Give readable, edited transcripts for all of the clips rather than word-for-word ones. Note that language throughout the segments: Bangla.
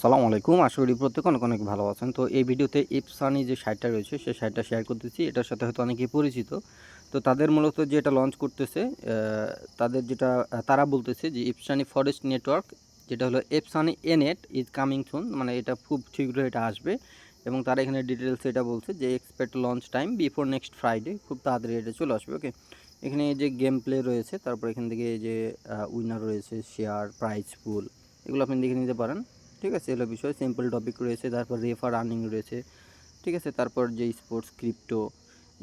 আসসালামু আলাইকুম। আশা করি প্রত্যেকে অনেক, অনেক ভালো আছেন। তো এই ভিডিওতে ইপসানি যে সাইটটা রয়েছে, সেই সাইটটা শেয়ার করতেছি। এটার সাথে হয়তো অনেকেই পরিচিত। তো তাদের মূলত যে এটা লঞ্চ করতেছে, তাদের যেটা তারা বলতেছে যে ইপসানি ফরেস্ট নেটওয়ার্ক, যেটা হলো ইপসানি এনেট ইজ কামিং সুন, মানে এটা খুব শীঘ্রই এটা আসবে। এবং তারা এখানে ডিটেলসে এটা বলছে যে expect lunch time before next Friday, খুব তাড়াতাড়ি এটা চলে আসবে। ওকে, এখানে এই যে গেম প্লে রয়েছে, তারপর এখান থেকে এই যে উইনার রয়েছে, শেয়ার, প্রাইজ পুল, এগুলো আপনি দেখে নিতে পারেন। ঠিক আছে, এগুলো বিষয় সিম্পল টপিক রয়েছে, তারপর রেফার আর্নিং রয়েছে। ঠিক আছে, তারপর যে স্পোর্টস, ক্রিপ্টো,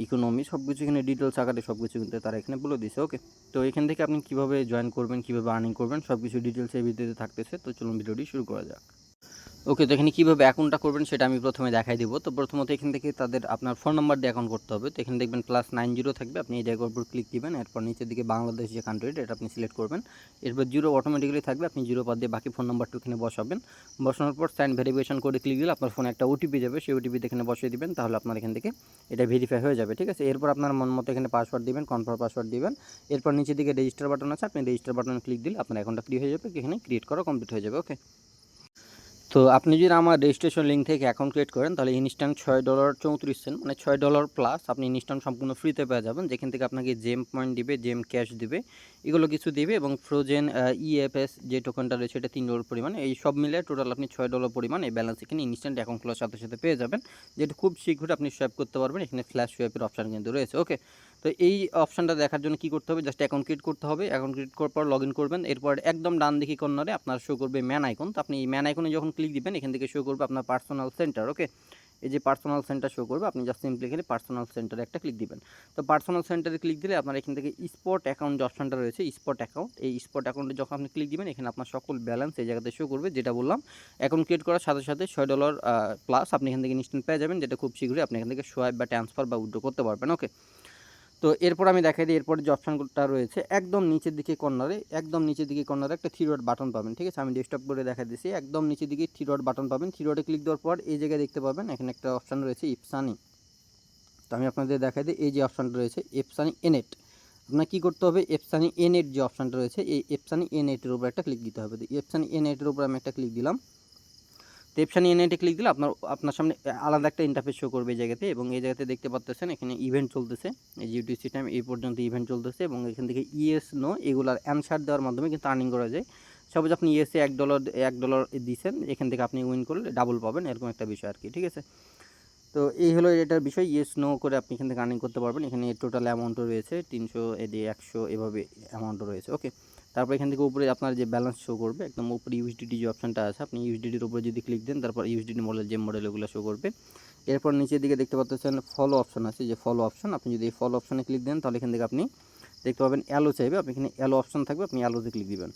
ইকোনমি, সব কিছু এখানে ডিটেলস আকারে সব কিছু কিন্তু তারা এখানে বলে দিছে। ওকে, তো এখান থেকে আপনি কীভাবে জয়েন করবেন, কীভাবে আর্নিং করবেন, সব কিছু ডিটেলস এই ভিডিওতে থাকতেছে। তো চলুন ভিডিওটি শুরু করা যাক। ওকে, তো এখানে কীভাবে অ্যাকাউন্টটা করবেন সেটা আমি প্রথমে দেখাই দেবো। তো প্রথমত এখান থেকে তাদের আপনার ফোন নাম্বার দিয়ে অ্যাকাউন্ট করতে হবে। তো এখানে দেখবেন +90 থাকবে, আপনি এই জায়গার উপর ক্লিক দিবেন। এরপর নিচের দিকে বাংলাদেশ যে কান্ট্রিটা, এটা আপনি সিলেক্ট করবেন। এরপর 0 অটোমেটিক্যালি থাকবে, আপনি 0 বাদ দিয়ে বাকি ফোন নাম্বারটা এখানে বসাবেন। বসানোর পর সাইন ভেরিফিকেশন কোডে ক্লিক দিলে আপনার ফোনে একটা ওটিপি যাবে, সেই ওটিপিতে এখানে বসিয়ে দিবেন, তাহলে আপনার এখান থেকে এটা ভেরিফাই হয়ে যাবে। ঠিক আছে, এরপর আপনার মন মতো এখানে পাসওয়ার্ড দিবেন, কনফার্ম পাসওয়ার্ড দিবেন। এরপর নিচের দিকে রেজিস্টার বাটন আছে, আপনি রেজিস্টার বাটনে ক্লিক দিলে আপনার অ্যাকাউন্টটা ক্রিয়েট হয়ে যাবে। এখানে ক্রিয়েট করা কমপ্লিট হয়ে যাবে। ওকে, তো আপনি যদি আমার রেজিস্ট্রেশন লিঙ্ক থেকে অ্যাকাউন্ট ক্রিয়েট করেন, তাহলে ইনস্ট্যান্ট $6.34, মানে $6 প্লাস আপনি ইনস্ট্যান্ট সম্পূর্ণ ফ্রিতে পেয়ে যাবেন, যেখান থেকে আপনাকে জেম পয়েন্ট দিবে, জেম ক্যাশ দিবে, এগুলো কিছু দিবে, এবং ফ্রোজেন ইএফএস যে টোকেনটা রয়েছে এটা $3 পরিমাণ। এই সব মিলে টোটাল আপনি $6 পরিমাণ এই ব্যালেন্স এখানে ইনস্ট্যান্ট অ্যাকাউন্ট খোলার সাথে সাথে পেয়ে যাবেন, যেটা খুব শীঘ্রই আপনি সোয়াইপ করতে পারবেন। এখানে ফ্ল্যাশ সোয়াইপের অপশান কিন্তু রয়েছে। ওকে, তো এই অপশানটা দেখার জন্য কী করতে হবে, জাস্ট অ্যাকাউন্ট ক্রিয়েট করতে হবে। অ্যাকাউন্ট ক্রিয়েট করার পর লগ ইন করবেন। এরপর একদম ডান দিকে কর্নারে আপনার শো করবে ম্যান আইকন। তো আপনি এই ম্যান আইকনে যখন ক্লিক দিবেন, এখান থেকে শো করবে আপনার পার্সোনাল সেন্টার। ওকে, এই যে পার্সোনাল সেন্টার শো করবে, আপনি জাস্ট সিম্পলি এখানে পার্সোনাল সেন্টারে একটা ক্লিক দিবেন। তো পার্সোনাল সেন্টারে ক্লিক দিলে আপনার এখান থেকে স্পট অ্যাকাউন্ট যে অপশানটা রয়েছে, স্পট অ্যাকাউন্ট, এই স্পট অ্যাকাউন্টে যখন আপনি ক্লিক দিবেন, এখানে আপনার সকল ব্যালেন্স এই জায়গাতে শো করবে। যেটা বললাম, অ্যাকাউন্ট ক্রিয়েট করার সাথে সাথে $6 প্লাস আপনি এখান থেকে ইনস্ট্যান্ট পেয়ে যাবেন, যেটা খুব শীঘ্রই আপনি এখান থেকে সোয়াইপ বা ট্রান্সফার বা উইথড্র করতে পারবেন। ওকে, তো এরপর আমি দেখাই দিই, এরপর যে অপশানটা রয়েছে একদম নিচের দিকে কর্নারে, একদম নিচের দিকে কর্নারে একটা থ্রি ডট বাটন পাবেন। ঠিক আছে, আমি ডেস্কটপ করে দেখা দিচ্ছি। একদম নিচের দিকে থ্রি ডট বাটন পাবেন। থ্রি ডটে ক্লিক দেওয়ার পর এই জায়গায় দেখতে পাবেন এখানে একটা অপশান রয়েছে ইপসানি। তো আমি আপনাদের দেখাই দিই, এই যে অপশানটা রয়েছে ইপসানি এনেট, আপনার কী করতে হবে, ইপসানি এনেট যে অপশানটা রয়েছে, এই ইপসানি এনেটের উপর একটা ক্লিক দিতে হবে। তো ইপসানি এনেটের উপর আমি একটা ক্লিক দিলাম। তো ইপসানি এনেটে ক্লিক দিলে আপনার সামনে আলাদা একটা ইন্টারফেস শো করবে এই জায়গাতে, এবং এই জায়গাতে দেখতে পাচ্ছেন এখানে ইভেন্ট চলতেছে। এই ইউটিসি টাইম এই পর্যন্ত ইভেন্ট চলতেছে, এবং এখান থেকে ইয়েস নো এগুলার অ্যানসার দেওয়ার মাধ্যমে কিন্তু আর্নিং করা যায়। সাপোজ আপনি ইয়েসে $1 দিয়েছেন, এখান থেকে আপনি উইন করলে ডাবল পাবেন, এরকম একটা বিষয় আর কি। ঠিক আছে, তো এই হলো এটার বিষয়। ইয়েস নো করে আপনি এখান থেকে আর্নিং করতে পারবেন। এখানে টোটাল অ্যামাউন্টও রয়েছে 300, 100 এভাবে অ্যামাউন্টও রয়েছে। ওকে, তারপর এখান থেকে উপরে আপনার যে ব্যালেন্স শো করবে, একদম উপরে ইউএসডিটি যে অপশানটা আছে, আপনি ইউএসডিটির উপরে যদি ক্লিক দেন, তারপর ইউএসডিটি মডেল, যে মডেল, এগুলো শো করবে। এরপর নিচের দিকে দেখতে পাচ্ছেন ফলো অপশান আছে, যে ফলো অপশান, আপনি যদি এই ফলো অপশানে ক্লিক দেন, তাহলে এখান থেকে আপনি দেখতে পাবেন অ্যালো চাইবে, আপনি এখানে অ্যালো অপশান থাকবে, আপনি অ্যালোতে ক্লিক দিবেন।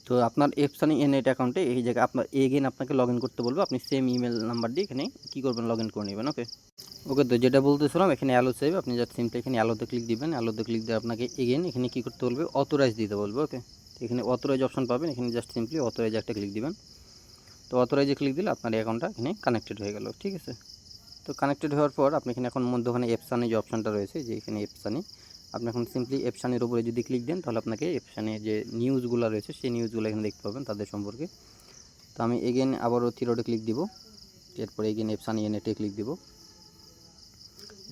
তো আপনার ইপসানি এনেট অ্যাকাউন্টে এই জায়গায় আপনার এগেন আপনাকে লগ ইন করতে বলবে, আপনি সেম ইমেল নাম্বার দিয়ে এখানে কী করবেন, লগ ইন করে নেবেন। ওকে, ওকে, তো যেটা বলতেছিলাম, এখানে অ্যালো চাইবে, আপনি জাস্ট সিম্পলি এখানে অ্যালোতে ক্লিক দিবেন। অ্যালোতে ক্লিক দিয়ে আপনাকে এগেন এখানে কী করতে বলবে, অথরাইজ দিতে বলবে। ওকে, এখানে অথরাইজ অপশন পাবেন, এখানে জাস্ট সিম্পলি অথরাইজ একটা ক্লিক দিবেন। তো অথরাইজে ক্লিক দিলে আপনার অ্যাকাউন্টটা এখানে কানেক্টেড হয়ে গেল। ঠিক আছে, তো কানেক্টেড হওয়ার পর আপনি এখানে এখন মধ্যখানে এপসানি যে অপশানটা রয়েছে, যে এখানে এপসানি, আপনি এখন সিম্পলি এপসানের উপরে যদি ক্লিক দেন, তাহলে আপনাকে এপসানের যে নিউজগুলো রয়েছে সেই নিউজগুলো এখানে দেখতে পাবেন তাদের সম্পর্কে। তো আমি এগেন আবারও থ্রি ক্লিক দিব, এরপর এগেন এপসানি এনেটে ক্লিক দিব।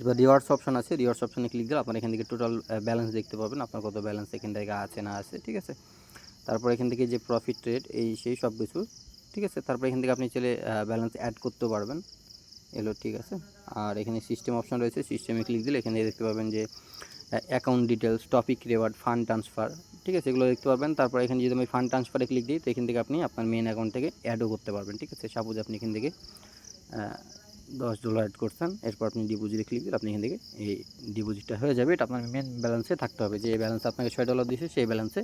এবার রিওয়ার্ডস অপশন আছে, রিওয়ার্ডস অপশানে ক্লিক দিলে আপনার এখান থেকে টোটাল ব্যালেন্স দেখতে পাবেন, আপনার কত ব্যালেন্স এখান থেকে আছে না আছে। ঠিক আছে, তারপর এখান থেকে যে প্রফিট রেট, এই সেই সব কিছু। ঠিক আছে, তারপর এখান থেকে আপনি চলে ব্যালেন্স অ্যাড করতেও পারবেন, এলো। ঠিক আছে, আর এখানে সিস্টেম অপশন রয়েছে, সিস্টেমে ক্লিক দিলে এখানে দেখতে পাবেন যে account details, topic, reward, fund transfer. ঠিক আছে, এগুলো দেখতে পারবেন। তারপর এখানে যদি আমি ফান্ড ট্রান্সফারে ক্লিক দিই, তো এখান থেকে আপনি আপনার মেন অ্যাকাউন্ট থেকে অ্যাডও করতে পারবেন। ঠিক আছে, সাপোজ আপনি এখান থেকে $10 অ্যাড করছেন, এরপর আপনি ডিপোজিটে ক্লিক দিলে আপনি এখান থেকে এই ডিপোজিটটা হয়ে যাবে। এটা আপনার মেন ব্যালেন্সে থাকতে হবে, যে ব্যালেন্স আপনাকে $6 দিয়েছে সেই ব্যালেন্সে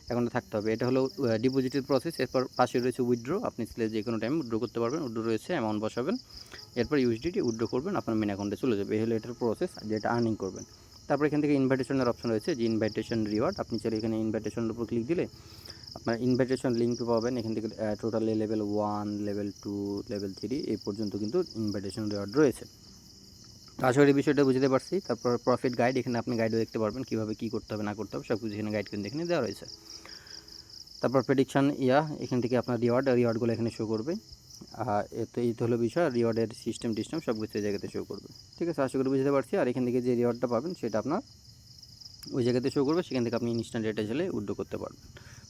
অ্যাকাউন্টে থাকতে হবে। এটা হলো ডিপোজিটের প্রসেস। এরপর পাশে রয়েছে উইথড্র, আপনি যে কোনো টাইম উইথড্র করতে পারবেন। উইথড্র রয়েছে, অ্যামাউন্ট বসাবেন, এরপর ইউএসডিটি উইথড্র করবেন, আপনার মেন অ্যাকাউন্টে চলে যাবে। এই হলো এটার প্রসেস, যেটা আর্নিং করবেন। তারপর এখান থেকে ইনভাইটেশনের অপশন রয়েছে, যে ইনভাইটেশন রিওয়ার্ড, আপনি চাইলে এখানে ইনভাইটেশনের উপর ক্লিক দিলে আপনার ইনভাইটেশন লিঙ্ক পাবেন। এখান থেকে টোটালি লেভেল 1, লেভেল 2, লেভেল 3 এই পর্যন্ত কিন্তু ইনভাইটেশন রিওয়ার্ড রয়েছে। তো আশা করি বিষয়টা বুঝতে পারছি। তারপর প্রফিট গাইড, এখানে আপনি গাইডও দেখতে পারবেন, কীভাবে কী করতে হবে না করতে হবে, সব কিছু এখানে গাইড কিন্তু এখানে দেওয়া রয়েছে। তারপর প্রেডিকশান এখান থেকে আপনার রিওয়ার্ডগুলো এখানে শো করবে। এতো এই তো হলো বিষয়, রিওয়ার্ডের সিস্টেম সব কিছু এই জায়গাতে শো করবে। ঠিক আছে, আশা করি বুঝতে পারছি। আর এখান থেকে যে রিওয়ার্ডটা পাবেন সেটা আপনার ওই জায়গাতে শো করবে, সেখান থেকে আপনি ইনস্ট্যান্ট রেটে চাইলে উইথড্র করতে পারবেন,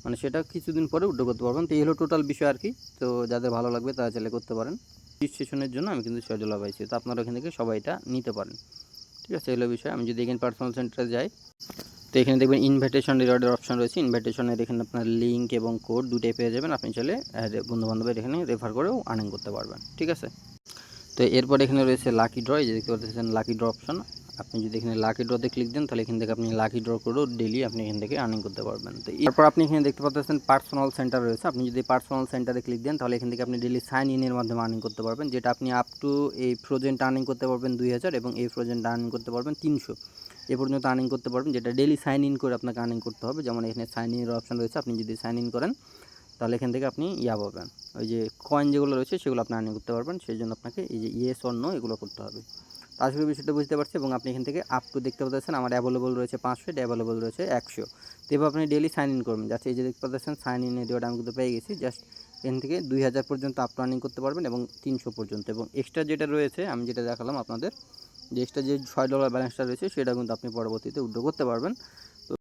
মানে সেটা কিছুদিন পরে উইথড্র করতে পারবেন। তো এই হলো টোটাল বিষয় আর কি। তো যাদের ভালো লাগবে তারা চাইলে করতে পারেন। রেজিস্ট্রেশনের জন্য আমি কিন্তু $6 পাইছি, তো আপনারা এখান থেকে সবাই এটা নিতে পারেন। ঠিক আছে, এই হলো বিষয়। আমি যদি এখানে পার্সোনাল সেন্টারে যাই, তো এখানে দেখবেন ইনভাইটেশন রিওয়ার্ডের অপশন রয়েছে। ইনভাইটেশনের এখানে আপনার লিঙ্ক এবং কোড দুটোই পেয়ে যাবেন। আপনি চাইলে বন্ধুবান্ধবের এখানে রেফার করেও আর্নিং করতে পারবেন। ঠিক আছে, তো এরপর এখানে রয়েছে লাকি ড্র। এই যে দেখতে পাচ্ছেন লাকি ড্র অপশন। আপনি যদি এখানে লাকি ড্রতে ক্লিক দেন তাহলে এখান থেকে আপনি লাকি ড্র করেও ডেলি আপনি এখান থেকে আর্নিং করতে পারবেন। তো এরপর আপনি এখানে দেখতে পাচ্ছেন পার্সোনাল সেন্টার রয়েছে। আপনি যদি পার্সোনাল সেন্টারে ক্লিক দেন তাহলে এখান থেকে আপনি ডেলি সাইন ইনের মাধ্যমে আর্নিং করতে পারবেন, যেটা আপনি আপ টু এই ফ্রোজেন্ট আর্নিং করতে পারবেন 2000 এবং এই ফ্রোজেন্ট আর্নিং করতে পারবেন 300 এ পর্যন্ত আর্নিং করতে পারবেন, যেটা ডেলি সাইন ইন করে আপনাকে আর্নিং করতে হবে। যেমন এখানে সাইন ইনের অপশন রয়েছে, আপনি যদি সাইন ইন করেন তাহলে এখান থেকে আপনি পাবেন, ওই যে কয়েন যেগুলো রয়েছে সেগুলো আপনি আর্নিং করতে পারবেন। সেই জন্য আপনাকে এই যে ইয়েস অর নো এগুলো করতে হবে। তো আসলে বিষয়টা বুঝতে পারছি। এবং আপনি এখান থেকে আপ টু দেখতে পাচ্ছেন আমার অ্যাভেলেবল রয়েছে 500, অ্যাভেলেবল রয়েছে 100। তো এবার আপনি ডেলি সাইন ইন করবেন। জাস্ট এই যে দেখতে পাচ্ছেন সাইন ইনের রিওয়ার্ড আমি কিন্তু পেয়ে গেছি। জাস্ট এখান থেকে 2000 পর্যন্ত আপ টু আর্নিং করতে পারবেন এবং 300 পর্যন্ত। এবং এক্সট্রা যেটা রয়েছে আমি যেটা দেখালাম আপনাদের, যে এক্সট্রা যে $6 ব্যালেন্সটা রয়েছে সেটা কিন্তু আপনি পরবর্তীতে উইথড্র করতে পারবেন।